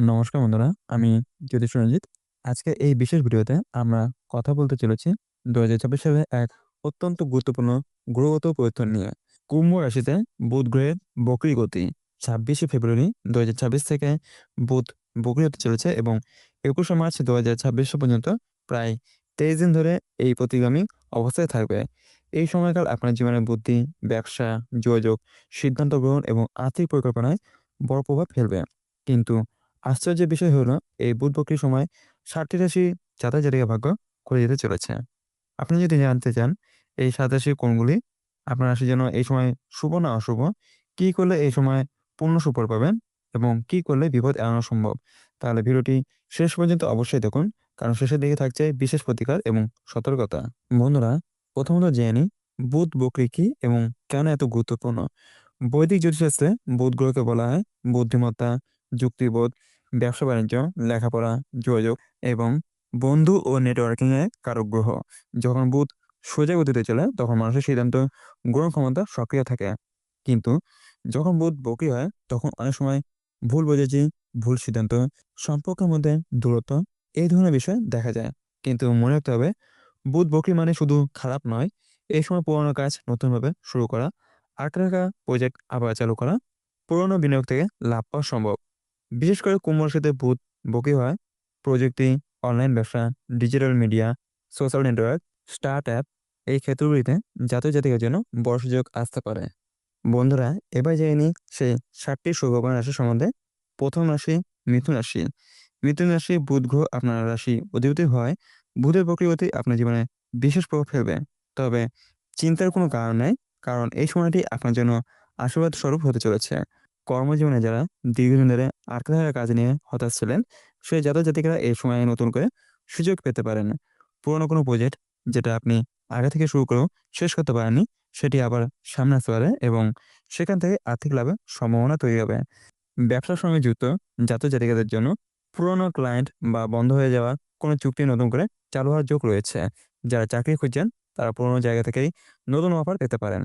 নমস্কার বন্ধুরা, আমি জ্যোতিষ রঞ্জিত। আজকে এই বিশেষ ভিডিওতে আমরা কথা বলতে চলেছি ২০২৬ সালে এক অত্যন্ত গুরুত্বপূর্ণ গ্রহগত পরিবর্তন নিয়ে। কুম্ভ রাশিতে বুধ গ্রহের বক্রী গতি ২৬শে ফেব্রুয়ারি ২০২৬ থেকে বুধ বক্রী হতে চলেছে এবং ২১শে মার্চ ২০২৬ পর্যন্ত প্রায় ২৩ দিন ধরে এই প্রতিগামী অবস্থায় থাকবে। এই সময়কাল আপনার জীবনের বুদ্ধি, ব্যবসা, যোগাযোগ, সিদ্ধান্ত গ্রহণ এবং আর্থিক পরিকল্পনায় বড় প্রভাব ফেলবে। কিন্তু আশ্চর্যের বিষয় হলো এই বুধ বক্রীর সময় ৭টি রাশি জাতক-জাতিকার ভাগ্য খুলে যেতে চলেছে। আপনি যদি জানতে চান এই ৭ রাশি কোনগুলি, আপনার রাশির জন্য এই সময় শুভ না অশুভ, কি করলে এই সময় পূর্ণ সুফল পাবেন এবং কি করলে বিপদ এড়ানো সম্ভব, তাহলে ভিডিওটি শেষ পর্যন্ত অবশ্যই দেখুন, কারণ শেষের দিকে থাকছে বিশেষ প্রতিকার এবং সতর্কতা। বন্ধুরা, প্রথমত জেনে নিই বুধ বক্রী কি এবং কেন এত গুরুত্বপূর্ণ। বৈদিক জ্যোতিষশাস্ত্রে বুধ গ্রহকে বলা হয় বুদ্ধিমত্তা, যুক্তিবোধ, ব্যবসা-বাণিজ্য, লেখাপড়া, যোগাযোগ এবং বন্ধু ও নেটওয়ার্কিং এর কারক গ্রহ। যখন বুধ সোজা গতিতে চলে তখন মানুষের সিদ্ধান্ত গ্রহণ ক্ষমতা সক্রিয় থাকে। কিন্তু যখন বুধ বক্রী হয় তখন অনেক সময় ভুল বোঝাবুঝি, ভুল সিদ্ধান্ত, সম্পর্কের মধ্যে দূরত্ব এই ধরনের বিষয় দেখা যায়। কিন্তু মনে রাখতে হবে বুধ বক্রী মানে শুধু খারাপ নয়, এই সময় পুরোনো কাজ নতুনভাবে শুরু করা, আটকে রাখা প্রজেক্ট আবার চালু করা, পুরোনো বিনিয়োগ থেকে লাভ পাওয়া সম্ভব। বিশেষ করে কুম্ভ রাশিতে বুধ বক্রী হয় প্রযুক্তি, অনলাইন ব্যবসা, digital media, social network, start app এই ক্ষেত্রগুলিতে জাতক-জাতিকার জন্য বড় সুযোগ আসতে পারে। বন্ধুরা, এবার জেনে নিই সেই ৭টি সৌভাগ্যবান রাশি সম্বন্ধে। প্রথম রাশি মিথুন রাশি। মিথুন রাশি বুধ গ্রহ আপনার রাশি অধিপতি হয়। বুধের বক্রী গতি আপনার জীবনে বিশেষ প্রভাব ফেলবে। তবে চিন্তার কোনো কারণ নেই, কারণ এই সময়টি আপনার জন্য আশীর্বাদ স্বরূপ হতে চলেছে। কর্মজীবনে যারা দীর্ঘদিন ধরে আটকে থাকা কাজ নিয়ে হতাশ ছিলেন, সেই জাতক-জাতিকারা এই সময়ে নতুন করে সুযোগ পেতে পারেন। পুরোনো কোনো প্রজেক্ট যেটা আপনি আগে থেকে শুরু করেও শেষ করতে পারেননি, সেটি আবার সামনে আসতে পারে এবং সেখান থেকে আর্থিক লাভের সম্ভাবনা তৈরি হবে। ব্যবসার সঙ্গে যুক্ত জাতক-জাতিকাদের জন্য পুরোনো ক্লায়েন্ট বা বন্ধ হয়ে যাওয়া কোনো চুক্তি নতুন করে চালু হওয়ার যোগ রয়েছে। যারা চাকরি খুঁজছেন তারা পুরোনো জায়গা থেকেই নতুন অফার পেতে পারেন।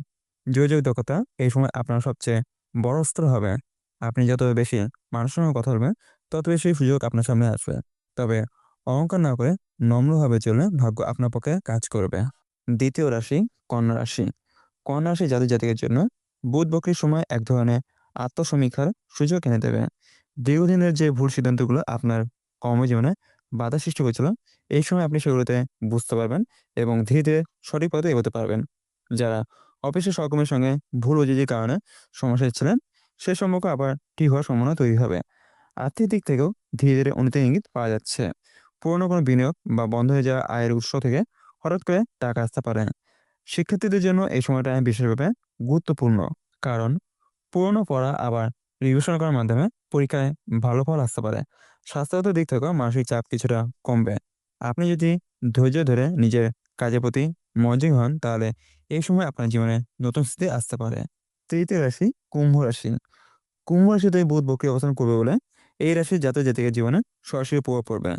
যোগাযোগ দক্ষতা এই সময় আপনার সবচেয়ে বড় অস্ত্র হবে। আপনি যত বেশি মানুষের সঙ্গে কথা বলবেন, তত বেশি সুযোগ আপনার সামনে আসবে। তবে অহংকার না করে নম্রভাবে চললে ভাগ্য আপনার পক্ষে কাজ করবে। দ্বিতীয় রাশি কন্যা রাশি। কন্যা রাশি জাতক-জাতিকার জন্য বুধ বক্রীর সময় এক ধরনের আত্মসমীক্ষার সুযোগ এনে দেবে। দীর্ঘদিনের যে ভুল সিদ্ধান্তগুলো আপনার কর্মজীবনে বাধা সৃষ্টি করেছিল, এই সময় আপনি সেগুলোতে বুঝতে পারবেন এবং ধীরে, ধীরে সঠিক পথে এগোতে পারবেন। যারা অফিসের সহকর্মীর সঙ্গে ভুল বোঝাবুঝির কারণে সমস্যায় ছিলেন, সে সম্পর্ক আবার ঠিক হওয়ার সম্ভাবনা তৈরি হবে। আর্থিক দিক থেকেও ধীরে, ধীরে উন্নতির ইঙ্গিত পাওয়া যাচ্ছে। পুরনো কোনো বিনিয়োগ বা বন্ধ হয়ে যাওয়া আয়ের উৎস থেকে হঠাৎ করে টাকা আসতে পারে। শিক্ষার্থীদের জন্য এই সময়টা বিশেষভাবে গুরুত্বপূর্ণ। কারণ পুরনো পড়া আবার রিভিশন করার মাধ্যমে পরীক্ষায় ভালো ফল আসতে পারে। স্বাস্থ্যগত দিক থেকেও মানসিক চাপ কিছুটা কমবে। আপনি যদি ধৈর্য ধরে নিজের কাজের প্রতি মনোযোগী হন, তাহলে এই সময় আপনার জীবনে নতুন স্মৃতি আসতে পারে। তৃতীয় রাশি কুম্ভ রাশি। কুম্ভ রাশিতে বুধ বক্রী অবস্থান করবে বলে এই রাশির জাতক-জাতিকার জীবনে সরাসরি প্রভাব পড়বে।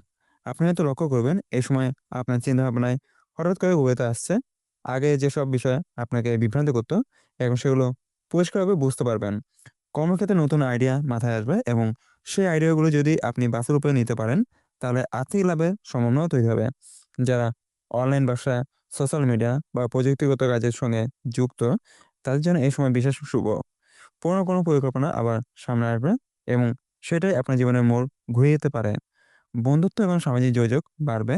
আপনি হয়তো লক্ষ্য করবেন এই সময় আপনার চিন্তাভাবনায় হঠাৎ করে উভয়তা আসছে। আগে যেসব বিষয় আপনাকে বিভ্রান্ত করত, এখন সেগুলো পরিষ্কারভাবে বুঝতে পারবেন। কর্মক্ষেত্রে নতুন আইডিয়া মাথায় আসবে এবং সেই আইডিয়াগুলো যদি আপনি বাস্তব রূপে নিতে পারেন, তাহলে আর্থিক লাভের সম্ভাবনাও তৈরি হবে। যারা অনলাইন ব্যবসা, সোশ্যাল মিডিয়া বা প্রযুক্তিগত কাজের সঙ্গে যুক্ত, তাদের জন্য এই সময় বিশেষ শুভ। পুরনো কোনো পরিকল্পনা আবার সামনে আসবে এবং সেটাই আপনার জীবনের মোড় ঘুরিয়ে দিতে পারে। বন্ধুত্ব এবং সামাজিক যোগাযোগ বাড়বে।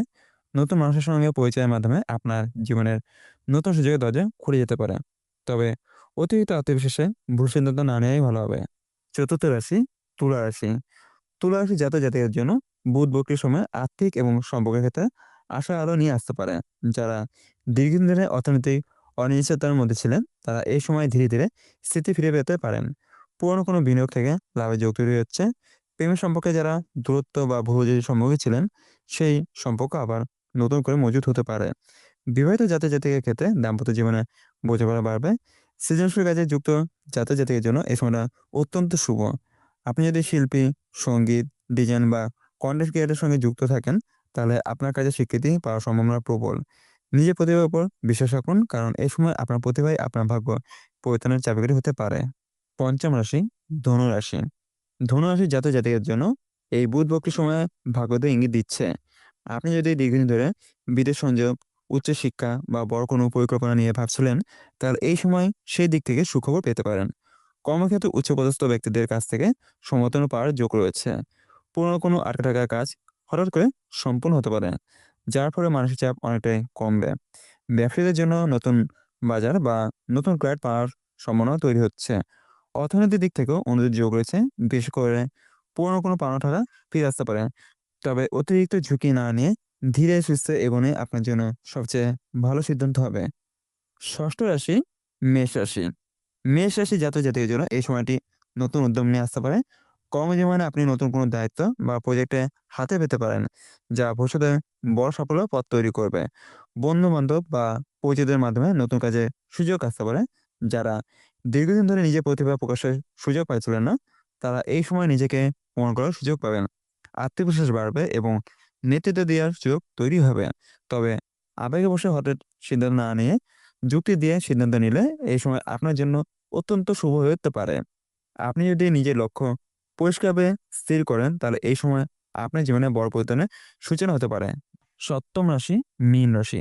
নতুন মানুষের সঙ্গে পরিচয়ের মাধ্যমে আপনার জীবনের নতুন সুযোগের দরজা খুলে যেতে পারে। তবে অতিরিক্ত আত্মবিশ্বাসে ভুল সিদ্ধান্ত না নেওয়াই ভালো হবে। চতুর্থ রাশি তুলা রাশি। তুলা রাশি জাতক-জাতিকাদের জন্য বুধ বক্রীর সময় আর্থিক এবং সম্পর্কের ক্ষেত্রে আশার আলো নিয়ে আসতে পারে। যারা দীর্ঘদিন ধরে অর্থনৈতিক অনিশ্চয়তার মধ্যে ছিলেন, তারা এই সময় ধীরে, ধীরে স্থিতি ফিরে পেতে পারেন। পুরনো কোনো বিনিয়োগ থেকে লাভের যোগ তৈরি হচ্ছে। প্রেমের সম্পর্কে যারা দূরত্ব বা ভুল বোঝাবুঝির সম্মুখীন ছিলেন, সেই সম্পর্ক আবার নতুন করে মজবুত হতে পারে। বিবাহিত জাতক-জাতিকার ক্ষেত্রে দাম্পত্য জীবনে বোঝাপড়া বাড়বে। সৃজনশীল কাজে যুক্ত জাতক-জাতিকার জন্য এই সময়টা অত্যন্ত শুভ। আপনি যদি শিল্পী, সঙ্গীত, ডিজাইন বা কনটেন্ট ক্রিয়েটরের সঙ্গে যুক্ত থাকেন, তাহলে আপনার কাজের স্বীকৃতি পাওয়ার সম্ভাবনা প্রবল। নিজের প্রতিভার উপর বিশ্বাস রাখুন, কারণ এই সময় আপনার প্রতিভাই আপনার ভাগ্য পরিবর্তনের চাবিকাঠি হতে পারে। পঞ্চম রাশি ধনু রাশি। ধনু রাশির জাতক-জাতিকার জন্য এই বুধ বক্রী সময় ভাগ্যোদয় ইঙ্গিত দিচ্ছে। আপনি যদি দীর্ঘদিন ধরে বিদেশ সংযোগ, উচ্চশিক্ষা বা বড় কোনো পরিকল্পনা নিয়ে ভাবছিলেন, তাহলে এই সময় সেই দিক থেকে সুখবর পেতে পারেন। কর্মক্ষেত্রে উচ্চপদস্থ ব্যক্তিদের কাছ থেকে সমর্থন পাওয়ার যোগ রয়েছে। পুরনো কোনো আটকে থাকা কাজ হঠাৎ করে সম্পূর্ণ হতে পারে, যার ফলে মানসিক চাপ অনেকটাই কমবে। ব্যবসায়ীদের জন্য নতুন বাজার বা নতুন ক্লায়েন্ট পাওয়ার সম্ভাবনা তৈরি হচ্ছে। অর্থনৈতিক দিক থেকেও উন্নতির যোগ রয়েছে, বিশেষ করে পুরনো কোনো পাওনা টাকা ফিরে আসতে পারে। তবে অতিরিক্ত ঝুঁকি না নিয়ে ধীরে সুস্থে এগোনে আপনার জন্য সবচেয়ে ভালো সিদ্ধান্ত হবে। ষষ্ঠ রাশি মেষ রাশি। মেষ রাশি জাতক জাতিকের জন্য এই সময়টি নতুন উদ্যম নিয়ে আসতে পারে। কর্মজীবনে আপনি নতুন কোনো দায়িত্ব বা প্রজেক্টে হাতে পেতে পারেন, যা ভবিষ্যতে বড় সাফল্য পথ তৈরি করবে। বন্ধু বান্ধব বা পরিচিতদের মাধ্যমে নতুন কাজে সুযোগ আসতে পারে। যারা দীর্ঘদিন ধরে নিজের প্রতিভা প্রকাশের সুযোগ পাচ্ছিলেন না, তারা এই সময় নিজেকে প্রমাণ করার সুযোগ পাবেন। আত্মবিশ্বাস বাড়বে এবং নেতৃত্ব দেওয়ার সুযোগ তৈরি হবে। তবে আবেগে বসে হঠাৎ সিদ্ধান্ত না নিয়ে যুক্তি দিয়ে সিদ্ধান্ত নিলে এই সময় আপনার জন্য অত্যন্ত শুভ হয়ে উঠতে পারে। আপনি যদি নিজের লক্ষ্য পরিষ্কারভাবে স্থির করেন, তাহলে এই সময় আপনার জীবনে বড় পরিবর্তনের সূচনা হতে পারে। সপ্তম রাশি মীন রাশি।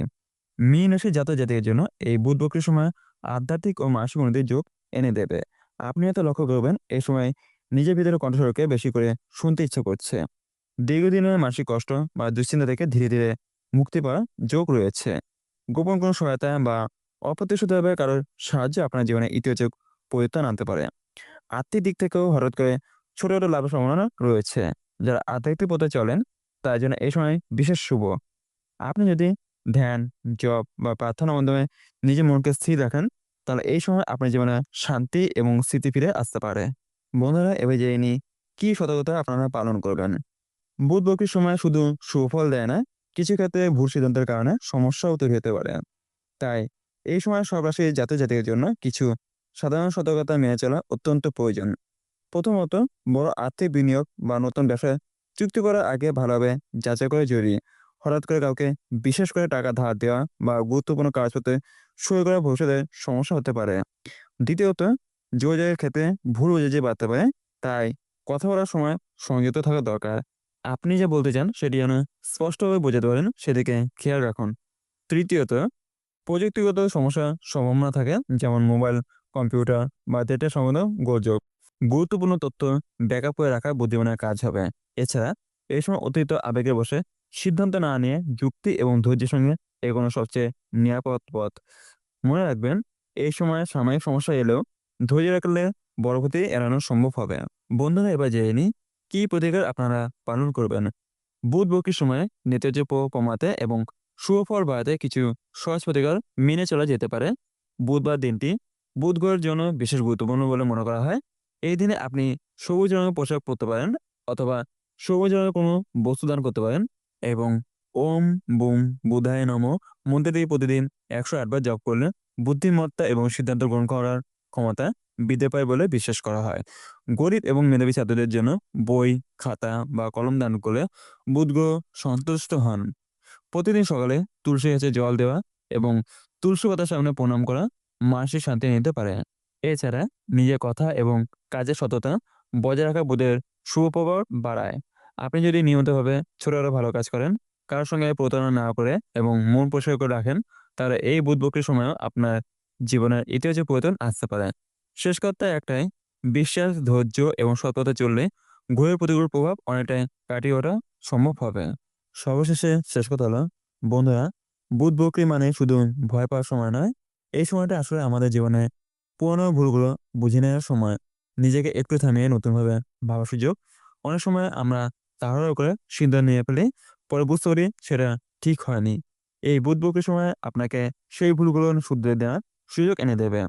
মীন রাশি জাতক জাতিকের জন্য এই বুধ বক্রীর সময় আধ্যাত্মিক ও মানসিক উন্নতির যোগ এনে দেবে। আপনি হয়তো লক্ষ্য করবেন এই সময় নিজের ভিতরে কণ্ঠস্বরকে বেশি করে শুনতে ইচ্ছে করছে। দীর্ঘদিনের মানসিক কষ্ট বা দুশ্চিন্তা থেকে ধীরে ধীরে মুক্তি পাওয়ার যোগ রয়েছে। গোপন কোনো সহায়তা বা অপ্রত্যাশিতভাবে কারোর সাহায্যে আপনার জীবনে ইতিবাচক পরিবর্তন আনতে পারে। আর্থিক দিক থেকেও হঠাৎ করে ছোট ছোট লাভের সম্ভাবনা রয়েছে। যারা আধ্যাত্মিক পথে চলেন, তার জন্য এই সময় বিশেষ শুভ। আপনি যদি ধ্যান, জপ বা প্রার্থনার মাধ্যমে নিজের মনকে স্থির রাখেন, তাহলে এই সময় আপনার জীবনে শান্তি এবং স্মৃতি ফিরে আসতে পারে। বন্ধুরা, এবার জেনে নিই কি সতর্কতা আপনারা পালন করবেন। বুধ বকরির সময় শুধু সুফল দেয় না, কিছু ক্ষেত্রে ভুল সিদ্ধান্তের কারণে সমস্যাও তৈরি হতে পারে। তাই এই সময় সব রাশির জাতক জাতিকের জন্য কিছু সাধারণ সতর্কতা মেনে চলা অত্যন্ত প্রয়োজন। প্রথমত, বড় আর্থিক বিনিয়োগ বা নতুন ব্যবসায় চুক্তি করার আগে ভালোভাবে যাচাই করা জরুরি। হঠাৎ করে কাউকে বিশেষ করে টাকা ধার দেওয়া বা গুরুত্বপূর্ণ কাগজপত্রে সই করা ভবিষ্যতে সমস্যা হতে পারে। দ্বিতীয়ত, যোগাযোগের ক্ষেত্রে ভুল বোঝাবুঝি বাড়তে পারে। তাই কথা বলার সময় সংযত থাকা দরকার। আপনি যা বলতে চান সেটি যেন স্পষ্টভাবে বোঝাতে পারেন, সেদিকে খেয়াল রাখুন। তৃতীয়ত, প্রযুক্তিগত সমস্যার সম্ভাবনা থাকে, যেমন মোবাইল, কম্পিউটার বা ডেটা সংক্রান্ত গোলযোগ। গুরুত্বপূর্ণ তথ্য ব্যাকআপ করে রাখা বুদ্ধিমানের কাজ হবে। এছাড়া এই সময় অতিরিক্ত আবেগে বসে সিদ্ধান্ত না নিয়ে যুক্তি এবং ধৈর্যের সঙ্গে এগোনো সবচেয়ে নিরাপদ পথ। মনে রাখবেন, এই সময় সাময়িক সমস্যা এলেও ধৈর্য রাখলে বড় ক্ষতি এড়ানো সম্ভব হবে। বন্ধুরা, এবার জেনে নিই কি প্রতিকার আপনারা পালন করবেন। বুধ বকরির সময় নেতিবাচক প্রভাব কমাতে এবং সুফল বাড়াতে কিছু সহজ প্রতিকার মেনে চলা যেতে পারে। বুধবার দিনটি বুধ গ্রহের জন্য বিশেষ গুরুত্বপূর্ণ বলে মনে করা হয়। এই দিনে আপনি সবুজ রঙের পোশাক পরতে পারেন, অথবা সবুজ রঙের কোনো বস্তু দান করতে পারেন, এবং ওম বুম বুধায় নমঃ মন্ত্রটি প্রতিদিন 108 বার জপ করলে বুদ্ধিমত্তা এবং সিদ্ধান্ত গ্রহণ করার ক্ষমতা বৃদ্ধি পায় বলে বিশ্বাস করা হয়। গরিব এবং মেধাবী ছাত্রদের জন্য বই, খাতা বা কলম দান করলে বুধ গ্রহ সন্তুষ্ট হন। প্রতিদিন সকালে তুলসী গাছে জল দেওয়া এবং তুলসী পাতার সামনে প্রণাম করা মানসিক শান্তি নিতে পারে। এছাড়া নিজের কথা এবং কাজের সততা বজায় রাখা বুধের শুভ প্রভাব বাড়ায়। আপনি যদি নিয়মিতভাবে ছোট ছোট ভালো কাজ করেন, কারোর সঙ্গে প্রতারণা না করে এবং মন পরিষ্কার করে রাখেন, তাহলে এই বুধ বকরির সময়ও আপনার জীবনের ইতিবাচক পরিবর্তন আসতে পারে। শেষ কথা একটাই, বিশ্বাস, ধৈর্য এবং সততা চললে গ্রহের প্রতিকূল প্রভাব অনেকটাই কাটিয়ে ওঠা সম্ভব হবে। সর্বশেষে শেষ কথা হলো, বন্ধুরা, বুধ বকরি মানে শুধু ভয় পাওয়ার সময় নয়। এই সময়টা আসলে আমাদের জীবনে পুরনো ভুলগুলো বুঝে নেওয়ার সময়। নিজেকে একটু থামিয়ে নতুনভাবে ভাবার সুযোগ। অনেক সময় আমরা তাড়াহুড়ো করে সিদ্ধান্ত নিয়ে ফেলি, পরে বুঝতে পারি সেটা ঠিক হয়নি। এই বুধ বকরির সময় আপনাকে সেই ভুলগুলো শুধরে দেওয়ার সুযোগ এনে দেবে।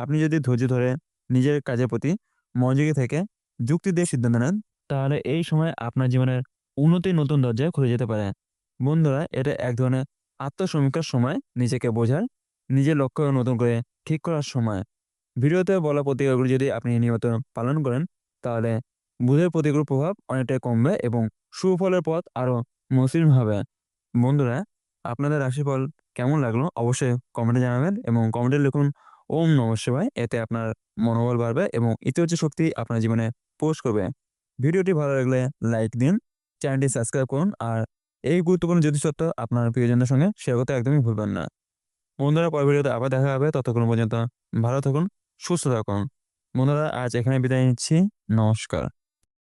আপনি যদি ধৈর্য ধরে নিজের কাজের প্রতি মনোযোগী থেকে যুক্তি দিয়ে সিদ্ধান্ত নেন, তাহলে এই সময় আপনার জীবনের উন্নতির নতুন দরজায় খুলে যেতে পারে। বন্ধুরা, এটা এক ধরনের আত্মসমীক্ষার সময়, নিজেকে বোঝার, নিজের লক্ষ্য নতুন করে ঠিক করার সময়। ভিডিওতে বলা প্রতিকারগুলো যদি আপনি নিয়মিত পালন করেন, তাহলে বুধের প্রতিকূল প্রভাব অনেকটাই কমবে এবং সুফলের পথ আরো মসৃণ হবে। বন্ধুরা, আপনাদের রাশিফল কেমন লাগলো অবশ্যই কমেন্টে জানাবেন এবং কমেন্টে লিখুন ওম নমঃ শিবায়। এতে আপনার মনোবল বাড়বে এবং ইতিবাচক শক্তি আপনার জীবনে প্রবেশ করবে। ভিডিওটি ভালো লাগলে লাইক দিন, চ্যানেলটি সাবস্ক্রাইব করুন, আর এই গুরুত্বপূর্ণ জ্যোতিষতত্ত্ব আপনার প্রিয়জনদের সঙ্গে শেয়ার করতে একদমই ভুলবেন না। বন্ধুরা, পরের ভিডিওতে আবার দেখা হবে। ততক্ষণ পর্যন্ত ভালো থাকুন, সুস্থ থাকুন। বন্ধুরা, আজ এখানে বিদায় নিচ্ছি। নমস্কার।